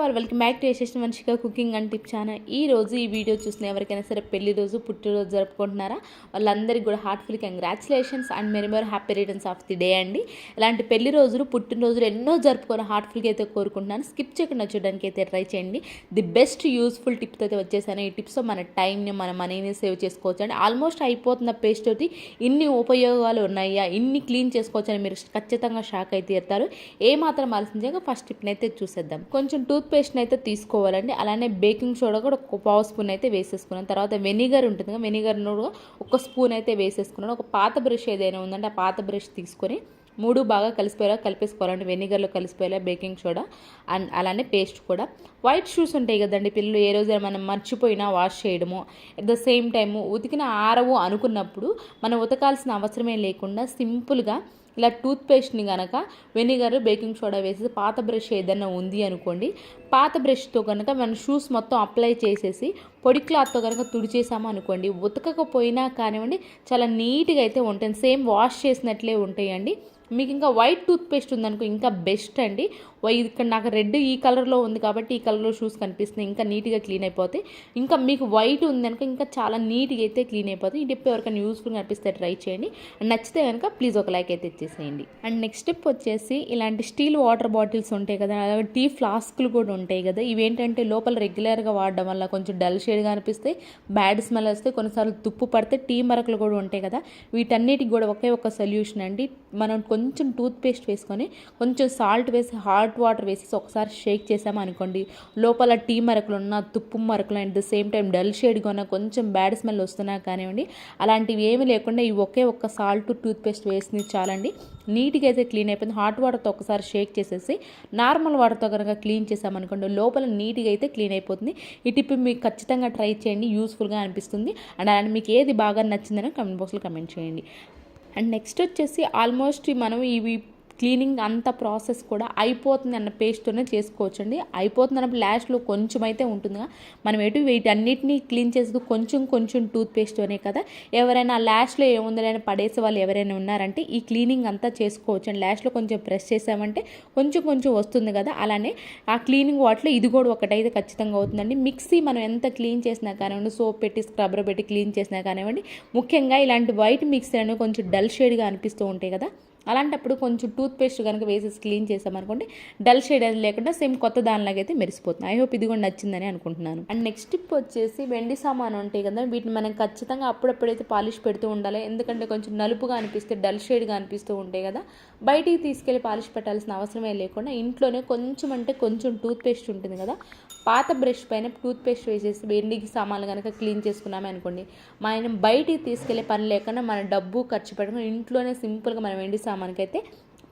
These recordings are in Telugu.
వాళ్ళు వెల్కమ్ బ్యాక్ టు యశస్వి మనిషిగా కుకింగ్ అండ్ టిప్ ఛానల్. ఈ రోజు ఈ వీడియో చూసిన ఎవరికైనా సరే పెళ్లి రోజు పుట్టినరోజు జరుపుకుంటున్నారా వాళ్ళందరికీ కూడా heartful congratulations and many more happy returns of the day అండి. ఇలాంటి పెళ్లి రోజులు పుట్టినరోజులు ఎన్నో జరుపుకొని హార్ట్ఫుల్గా అయితే కోరుకుంటున్నాను. స్కిప్ చేయకుండా చూడడానికి అయితే ట్రై చేయండి. ది బెస్ట్ యూస్ఫుల్ టిప్తో అయితే వచ్చేసాను. ఈ టిప్స్తో మన టైంని మన మనీని సేవ్ చేసుకోవచ్చు అండి. ఆల్మోస్ట్ అయిపోతున్న పేస్ట్ తోటి ఇన్ని ఉపయోగాలు ఉన్నాయా, ఇన్ని క్లీన్ చేసుకోవచ్చు అని మీరు ఖచ్చితంగా షాక్ అయితే తీరుతారు. ఏమాత్రం ఆలోచించగా ఫస్ట్ టిప్ని అయితే చూసేద్దాం. కొంచెం టూత్ పేస్ట్ని అయితే తీసుకోవాలండి. అలానే బేకింగ్ సోడా కూడా ఒక పావు స్పూన్ అయితే వేసేసుకున్నాను. తర్వాత వెనిగర్ ఉంటుంది కదా, వెనిగర్ను ఒక స్పూన్ అయితే వేసేసుకున్నాను. ఒక పాత బ్రష్ ఏదైనా ఉందంటే ఆ పాత బ్రష్ తీసుకొని మూడు బాగా కలిపేసుకోవాలండి. వెనిగర్లో కలిసిపోయేలా బేకింగ్ సోడా అండ్ అలానే పేస్ట్ కూడా. వైట్ షూస్ ఉంటాయి కదండి పిల్లలు, ఏ రోజైనా మనం మర్చిపోయినా వాష్ చేయడము, అట్ ద సేమ్ టైము ఉతికిన ఆరవు అనుకున్నప్పుడు మనం ఉతకాల్సిన అవసరమే లేకుండా సింపుల్గా ఇలా టూత్పేస్ట్ని కనుక వెనిగర్ బేకింగ్ సోడా వేసి పాత బ్రష్ ఏదైనా ఉంది అనుకోండి, పాత బ్రష్తో కనుక మన షూస్ మొత్తం అప్లై చేసేసి పొడి క్లాత్తో కనుక తుడిచేసాము అనుకోండి, ఉతకకపోయినా కానివ్వండి చాలా నీట్గా అయితే ఉంటుంది. సేమ్ వాష్ చేసినట్లే ఉంటాయండి. మీకు ఇంకా వైట్ టూత్పేస్ట్ ఉందనుకో ఇంకా బెస్ట్ అండి. ఇక్కడ నాకు రెడ్ ఈ కలర్లో ఉంది కాబట్టి ఈ కలర్లో షూస్ కనిపిస్తున్నాయి, ఇంకా నీట్గా క్లీన్ అయిపోతాయి. ఇంకా మీకు వైట్ ఉంది అనుకో ఇంకా చాలా నీట్గా అయితే క్లీన్ అయిపోతాయి. ఈ టిప్ ఎవరికైనా యూస్ఫుల్గా అనిపిస్తే ట్రై చేయండి. అండ్ నచ్చితే కనుక ప్లీజ్ ఒక లైక్ అయితే ఇచ్చేసేయండి. అండ్ నెక్స్ట్ టిప్ వచ్చేసి ఇలాంటి స్టీల్ వాటర్ బాటిల్స్ ఉంటాయి కదా, అలాగే టీ ఫ్లాస్క్లు కూడా ఉంటాయి కదా, ఇవేంటంటే లోపల రెగ్యులర్గా వాడడం వల్ల కొంచెం డల్ షేడ్గా అనిపిస్తాయి, బ్యాడ్ స్మెల్ వస్తే, కొన్నిసార్లు తుప్పు పడితే టీ మరకలు కూడా ఉంటాయి కదా. వీటన్నిటికి కూడా ఒకే ఒక సొల్యూషన్ అండి. మనం కొంచెం టూత్పేస్ట్ వేసుకొని కొంచెం సాల్ట్ వేసి హాట్ వాటర్ వేసేసి ఒకసారి షేక్ చేసాము అనుకోండి, లోపల టీ మరకలు ఉన్న తుప్పు మరకలు and the same time dull షేడ్గా ఉన్న కొంచెం బ్యాడ్ స్మెల్ వస్తున్నా కానివ్వండి, అలాంటివి ఏమీ లేకుండా ఈ ఒకే ఒక్క సాల్ట్ టూత్పేస్ట్ వేసి చాలండి, నీట్గా అయితే క్లీన్ అయిపోయింది. హాట్ వాటర్తో ఒకసారి షేక్ చేసేసి నార్మల్ వాటర్తో కనుక క్లీన్ చేసామనుకోండి లోపల నీట్గా అయితే క్లీన్ అయిపోతుంది. ఈ టిప్ మీకు ఖచ్చితంగా ట్రై చేయండి, యూస్ఫుల్గా అనిపిస్తుంది. అండ్ అలానే మీకు ఏది బాగా నచ్చిందని కమెంట్ బాక్స్లో కమెంట్ చేయండి. అండ్ నెక్స్ట్ వచ్చేసి ఆల్మోస్ట్ మనం ఇవి క్లీనింగ్ అంత ప్రాసెస్ కూడా అయిపోతుంది అన్న పేస్ట్తోనే చేసుకోవచ్చు అండి. అయిపోతుంది అన్నప్పుడు లాస్ట్లో కొంచెం అయితే ఉంటుందిగా, మనం వీటన్నిటిని క్లీన్ చేసేది కొంచెం టూత్పేస్ట్తోనే కదా. ఎవరైనా లాస్ట్లో ఏముందని పడేసే వాళ్ళు ఎవరైనా ఉన్నారంటే ఈ క్లీనింగ్ అంతా చేసుకోవచ్చు అండి. లాస్ట్లో కొంచెం ప్రెస్ చేసామంటే కొంచెం వస్తుంది కదా, అలానే ఆ క్లీనింగ్ వాటిలో ఇది కూడా ఒకటైతే ఖచ్చితంగా అవుతుందండి. మిక్సీ మనం ఎంత క్లీన్ చేసినా కానివ్వండి, సోప్ పెట్టి స్క్రబ్బర్ పెట్టి క్లీన్ చేసినా కానివ్వండి, ముఖ్యంగా ఇలాంటి వైట్ మిక్సీ అనేవి కొంచెం డల్ షేడ్గా అనిపిస్తూ ఉంటాయి కదా, అలాంటప్పుడు కొంచెం టూత్పేస్ట్ కనుక వేసేసి క్లీన్ చేసామనుకోండి డల్ షేడ్ అనేది లేకుండా సేమ్ కొత్త దానిలాగా అయితే మెరిసిపోతుంది. ఐ హోప్ ఇది కూడా నచ్చిందని అనుకుంటున్నాను. అండ్ నెక్స్ట్ టిప్ వచ్చేసి వెండి సామాను ఉంటాయి కదా, వీటిని మనం ఖచ్చితంగా అప్పుడప్పుడైతే పాలిష్ పెడుతూ ఉండాలి. ఎందుకంటే కొంచెం నలుపుగా అనిపిస్తే డల్ షేడ్గా అనిపిస్తూ ఉంటాయి కదా, బయటికి తీసుకెళ్ళి పాలిష్ పెట్టాల్సిన అవసరమే లేకుండా ఇంట్లోనే కొంచెం టూత్పేస్ట్ ఉంటుంది కదా, పాత బ్రష్ పైన టూత్పేస్ట్ వేసేసి వెండికి సామాన్లు కనుక క్లీన్ చేసుకున్నామే అనుకోండి, మనం బయటికి తీసుకెళ్లే పని లేకుండా మన డబ్బు ఖర్చు పెట్టకుండా ఇంట్లోనే సింపుల్గా మన వెండి సామాన్కైతే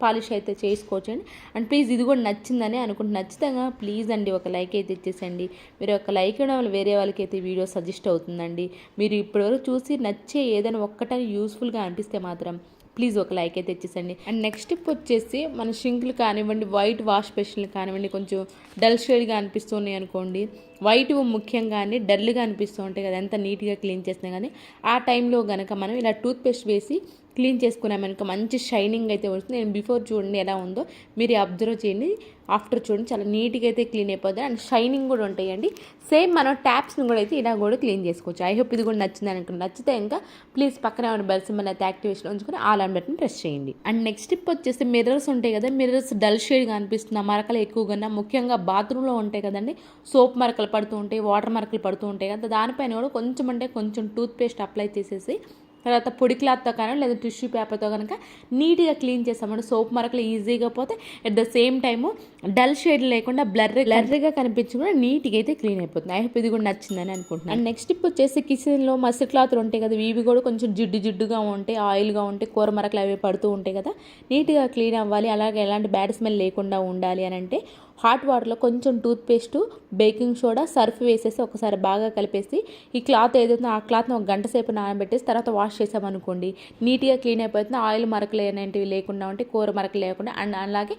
పాలిష్ అయితే చేసుకోవచ్చండి. అండ్ ప్లీజ్ ఇది కూడా నచ్చిందని అనుకుంటున్నాను. నచ్చితంగా ప్లీజ్ అండి ఒక లైక్ అయితే ఇచ్చేసండి. మీరు ఒక లైక్ ఇవ్వడం వల్ల వేరే వాళ్ళకి అయితే వీడియో సజెస్ట్ అవుతుందండి. మీరు ఇప్పటివరకు చూసి నచ్చే ఏదైనా ఒక్కటని యూస్ఫుల్గా అనిపిస్తే మాత్రం ప్లీజ్ ఒక లైక్ అయితే ఇచ్చేసండి. అండ్ నెక్స్ట్ టిప్ వచ్చేసి మన షింక్లు కానివ్వండి, వైట్ వాష్ బేసిన్లు కానివ్వండి, కొంచెం డల్ షేడ్గా అనిపిస్తున్నాయి అనుకోండి, వైట్ ముఖ్యంగానే డల్గా అనిపిస్తూ ఉంటాయి కదా, ఎంత నీట్గా క్లీన్ చేసినా కానీ ఆ టైంలో కనుక మనం ఇలా టూత్పేస్ట్ వేసి క్లీన్ చేసుకున్నామనుకో మంచి షైనింగ్ అయితే వస్తుంది. నేను బిఫోర్ చూడండి ఎలా ఉందో, మీరు అబ్జర్వ్ చేయండి, ఆఫ్టర్ చూడండి చాలా నీట్గా అయితే క్లీన్ అయిపోతుంది అండ్ షైనింగ్ కూడా ఉంటాయండి. సేమ్ మనం ట్యాప్స్ని కూడా అయితే ఇలా కూడా క్లీన్ చేసుకోవచ్చు. ఐ హోప్ ఇది కూడా నచ్చింది అనుకుంటే, నచ్చితే ఇంకా ప్లీజ్ పక్కన ఉన్న బెల్ సింబల్ అయితే యాక్టివేషన్ ఉంచుకొని ఆల్ ఆన్ బటన్ ప్రెస్ చేయండి. అండ్ నెక్స్ట్ టిప్ వచ్చేసి మిర్రర్స్ ఉంటాయి కదా, మిర్రర్స్ డల్ షేడ్గా అనిపిస్తున్న మరకలు ఎక్కువగా ముఖ్యంగా బాత్రూంలో ఉంటాయి కదండి, సోప్ మరకలు పడుతూ ఉంటాయి, వాటర్ మరకలు పడుతూ ఉంటాయి కదా, దానిపైన కూడా కొంచెం టూత్పేస్ట్ అప్లై చేసేసి తర్వాత పొడి క్లాత్తో కానీ లేదా టిష్యూ పేపర్తో కనుక నీట్గా క్లీన్ చేస్తామంటే సోప్ మరకలు ఈజీగా పోతే, at the same time dull shade లేకుండా బ్లర్గా కనిపించకుండా నీట్గా అయితే క్లీన్ అయిపోతుంది. ఐ హోప్ ఇది కూడా నచ్చిందని అనుకుంటున్నాను. అండ్ నెక్స్ట్ టిప్ వచ్చేసి కిచెన్లో మసి క్లాత్లు ఉంటాయి కదా, ఇవి కూడా కొంచెం జిడ్డుగా ఉంటాయి, ఆయిల్గా ఉంటాయి, కూర మరకలు అవి పడుతూ ఉంటాయి కదా, నీట్గా క్లీన్ అవ్వాలి, అలాగే ఎలాంటి బ్యాడ్ స్మెల్ లేకుండా ఉండాలి అని అంటే హాట్ వాటర్లో కొంచెం టూత్పేస్టు, బేకింగ్ సోడా, సర్ఫ్ వేసేసి ఒకసారి బాగా కలిపేసి ఈ క్లాత్ ఏదైతే ఆ క్లాత్ని ఒక గంట సేపు నానబెట్టేసి తర్వాత వాష్ చేసామనుకోండి నీట్గా క్లీన్ అయిపోతుంది. ఆయిల్ మరకలు అనేటివి లేకుండా ఉంటే, కూర మరకలు లేకుండా, అండ్ అలాగే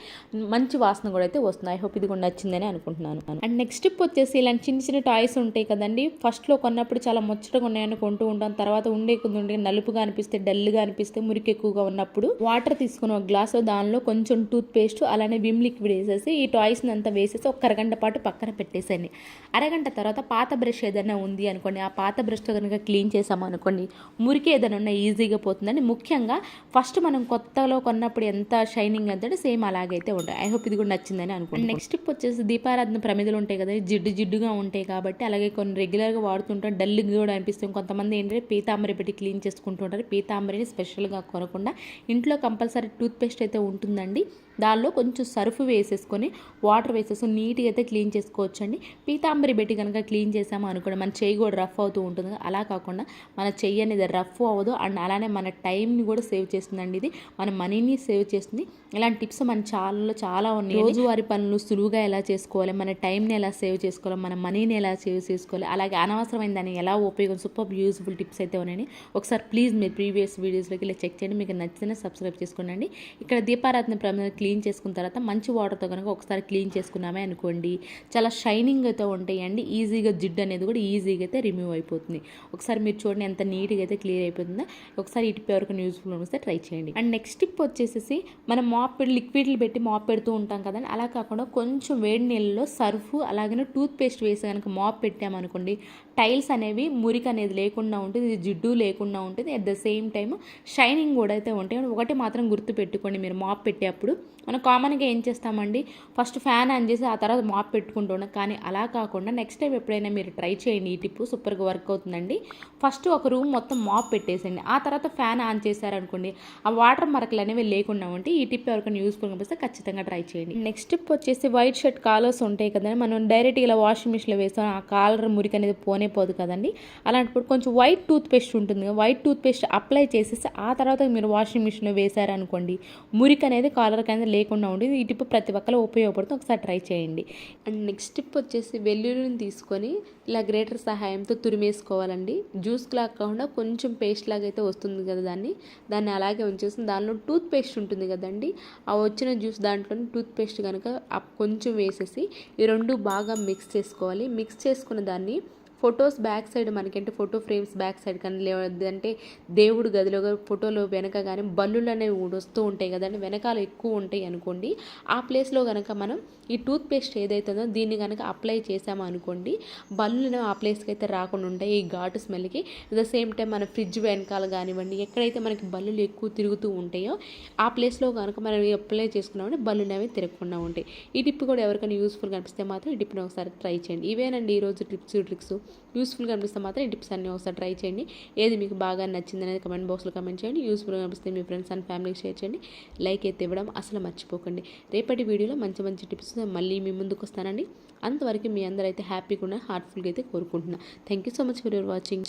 మంచి వాసన కూడా అయితే వస్తుంది. ఐ హోప్ ఇది కూడా నచ్చిందని అనుకుంటున్నాను. అండ్ నెక్స్ట్ టిప్ వచ్చేసి ఇలాంటి చిన్న టాయ్స్ ఉంటాయి కదండి, ఫస్ట్లో కొన్నప్పుడు చాలా ముచ్చటగా ఉన్నాయని కొంటూ ఉంటాం, తర్వాత ఉండే నలుపుగా అనిపిస్తే, డల్గా అనిపిస్తే, మురికి ఎక్కువగా ఉన్నప్పుడు వాటర్ తీసుకుని ఒక గ్లాసు దానిలో కొంచెం టూత్పేస్ట్ అలానే విమ్ లిక్విడ్ వేసేసి ఈ టాయ్స్ వేసిందంతా వేసేసి ఒక అరగంట పాటు పక్కన పెట్టేసేయండి. అరగంట తర్వాత పాత బ్రష్ ఏదైనా ఉంది అనుకోండి, ఆ పాత బ్రష్తో కనుక క్లీన్ చేసాము అనుకోండి, మురికి ఏదైనా ఉన్నా ఈజీగా పోతుందండి. ముఖ్యంగా ఫస్ట్ మనం కొత్తలో కొన్నప్పుడు ఎంత షైనింగ్ అంటే సేమ్ అలాగైతే ఉంటాయి. ఐ హోప్ ఇది కూడా నచ్చిందని అనుకోండి. నెక్స్ట్ టిప్ వచ్చేసి దీపారాధన ప్రమిదలు ఉంటాయి కదా, జిడ్డుగా ఉంటాయి కాబట్టి, అలాగే కొన్ని రెగ్యులర్గా వాడుతుంటాం, డల్గా కూడా అనిపిస్తుంది. కొంతమంది ఏంటంటే పీతాంబరి పెట్టి క్లీన్ చేసుకుంటుంటారు. పీతాంబరిని స్పెషల్గా కొనకుండా ఇంట్లో కంపల్సరీ టూత్పేస్ట్ అయితే ఉంటుందండి. దానిలో కొంచెం సర్ఫ్ వేసేసుకొని వాటర్ వేసేసుకొని నీట్గా అయితే క్లీన్ చేసుకోవచ్చండి. పీతాంబరి పెట్టి కనుక క్లీన్ చేసాము అనుకోండి, మన చెయ్యి కూడా రఫ్ అవుతూ ఉంటుంది. అలా కాకుండా మన చెయ్యి అనేది రఫ్ అవ్వదు అండ్ అలానే మన టైంని కూడా సేవ్ చేస్తుందండి. ఇది మన మనీని సేవ్ చేస్తుంది. ఇలాంటి టిప్స్ మన చాలా ఉన్నాయి. రోజువారి పనులు సులువుగా ఎలా చేసుకోవాలి, మన టైంని ఎలా సేవ్ చేసుకోవాలి, మన మనీని ఎలా సేవ్ చేసుకోవాలి, అలాగే అనవసరమైన దాన్ని ఎలా ఉపయోగం సూపర్ యూజ్ఫుల్ టిప్స్ అయితే ఉన్నాయండి. ఒకసారి ప్లీజ్ మీరు ప్రీవియస్ వీడియోస్లోకి ఇలా చెక్ చేయండి. మీకు నచ్చితే సబ్స్క్రైబ్ చేసుకోండి. ఇక్కడ దీపారాధన ప్రమిద క్లీన్ చేసుకున్న తర్వాత మంచి వాటర్తో కనుక ఒకసారి క్లీన్ చేసుకున్నామే అనుకోండి, చాలా షైనింగ్ అయితే ఉంటాయండి. ఈజీగా జిడ్డు అనేది కూడా ఈజీగా అయితే రిమూవ్ అయిపోతుంది. ఒకసారి మీరు చూడండి ఎంత నీట్గా అయితే క్లియర్ అయిపోతుందో. ఒకసారి ఈ టిప్ ఎవరికైనా యూజ్ఫుల్ వస్తే ట్రై చేయండి. అండ్ నెక్స్ట్ టిప్ వచ్చేసి మనం లిక్విడ్లు పెట్టి మాప్ పెడుతూ ఉంటాం కదండి, అలా కాకుండా కొంచెం వేడి నీళ్ళలో సర్ఫ్ అలాగే టూత్ పేస్ట్ వేసి కనుక మాప్ పెట్టామనుకోండి, టైల్స్ అనేవి మురికి అనేది లేకుండా ఉంటుంది, ఇది జిడ్డు లేకుండా ఉంటుంది. At the same time shining కూడా అయితే ఉంటాయి. ఒకటి మాత్రం గుర్తు పెట్టుకోండి, మీరు మాప్ పెట్టేటప్పుడు మనం కామన్గా ఏం చేస్తామండి, ఫస్ట్ ఫ్యాన్ ఆన్ చేసి ఆ తర్వాత మాప్ పెట్టుకుంటున్నాం. కానీ అలా కాకుండా నెక్స్ట్ టైం ఎప్పుడైనా మీరు ట్రై చేయండి. ఈ టిప్ సూపర్గా వర్క్ అవుతుందండి. ఫస్ట్ ఒక రూమ్ మొత్తం మాప్ పెట్టేసండి, ఆ తర్వాత ఫ్యాన్ ఆన్ చేశారనుకోండి, ఆ వాటర్ మరకలు అనేవి లేకుండా ఉంటే ఈ టిప్ ఎవరికైనా యూస్ఫుల్ అనిపిస్తే ఖచ్చితంగా ట్రై చేయండి. నెక్స్ట్ టిప్ వచ్చేసి వైట్ షర్ట్ కాలర్స్ ఉంటాయి కదండి, మనం డైరెక్ట్ ఇలా వాషింగ్ మిషన్లో వేస్తాం, ఆ కాలర్ మురికి అనేది పోదు కదండి. అలాంటప్పుడు కొంచెం వైట్ టూత్ పేస్ట్ ఉంటుంది, వైట్ టూత్ పేస్ట్ అప్లై చేసేసి ఆ తర్వాత మీరు వాషింగ్ మిషన్లో వేశారనుకోండి, మురికి అనేది కాలర్కి అనేది లేకుండా ఉండేది. ఈ టిప్ ప్రతి ఒక్కరు ఉపయోగపడుతుంది. ఒకసారి ట్రై చేయండి. అండ్ నెక్స్ట్ టిప్ వచ్చేసి వెల్లుల్లిని తీసుకొని ఇలా గ్రేటర్ సహాయంతో తురిమేసుకోవాలండి. జ్యూస్ లాగా కాకుండా కొంచెం పేస్ట్ లాగా అయితే వస్తుంది కదా, దాన్ని అలాగే ఉంచేసి దానిలో టూత్ పేస్ట్ ఉంటుంది కదండి, ఆ వచ్చిన జ్యూస్ దాంట్లో టూత్ పేస్ట్ కనుక కొంచెం వేసేసి ఈ రెండు బాగా మిక్స్ చేసుకోవాలి. మిక్స్ చేసుకున్న దాన్ని ఫొటోస్ బ్యాక్ సైడ్ మనకంటే ఫోటో ఫ్రేమ్స్ బ్యాక్ సైడ్ కానీ లేదంటే దేవుడు గదిలో ఫోటోలో వెనక కానీ బల్లులు అనేవి వస్తూ ఉంటాయి కదండి, వెనకాల ఎక్కువ ఉంటాయి అనుకోండి, ఆ ప్లేస్లో కనుక మనం ఈ టూత్ పేస్ట్ ఏదైతుందో దీన్ని కనుక అప్లై చేసామో అనుకోండి, బల్లులు ఆ ప్లేస్కి అయితే రాకుండా ఉంటాయి ఈ ఘాటు స్మెల్కి. అట్ ద సేమ్ టైం మన ఫ్రిడ్జ్ వెనకాల కానివ్వండి, ఎక్కడైతే మనకి బల్లులు ఎక్కువ తిరుగుతూ ఉంటాయో ఆ ప్లేస్లో కనుక మనం అప్లై చేసుకున్నామంటే బల్లులు అనేవి తిరగకుండా ఉంటాయి. ఈ టిప్ కూడా ఎవరికైనా యూస్ఫుల్గా అనిపిస్తే మాత్రం ఈ టిప్ని ఒకసారి ట్రై చేయండి. ఇవేనండి ఈరోజు ట్రిక్స్. యూస్ఫుల్గా అనిపిస్తే మాత్రం ఈ టిప్స్ అన్నీ ఒకసారి ట్రై చేయండి. ఏది మీకు బాగా నచ్చింది అనేది కమెంట్ బాక్స్లో కమెంట్ చేయండి. యూస్ఫుల్గా అనిపిస్తే మీ ఫ్రెండ్స్ అండ్ ఫ్యామిలీకి షేర్ చేయండి. లైక్ అయితే ఇవ్వడం అసలు మర్చిపోకండి. రేపటి వీడియోలో మంచి టిప్స్ మళ్ళీ మీ ముందుకు వస్తానండి. అంతవరకు మీ అందరూ అయితే హ్యాపీగా ఉన్న హార్ట్ఫుల్గా అయితే కోరుకుంటున్నాను. Thank you so much for your watching.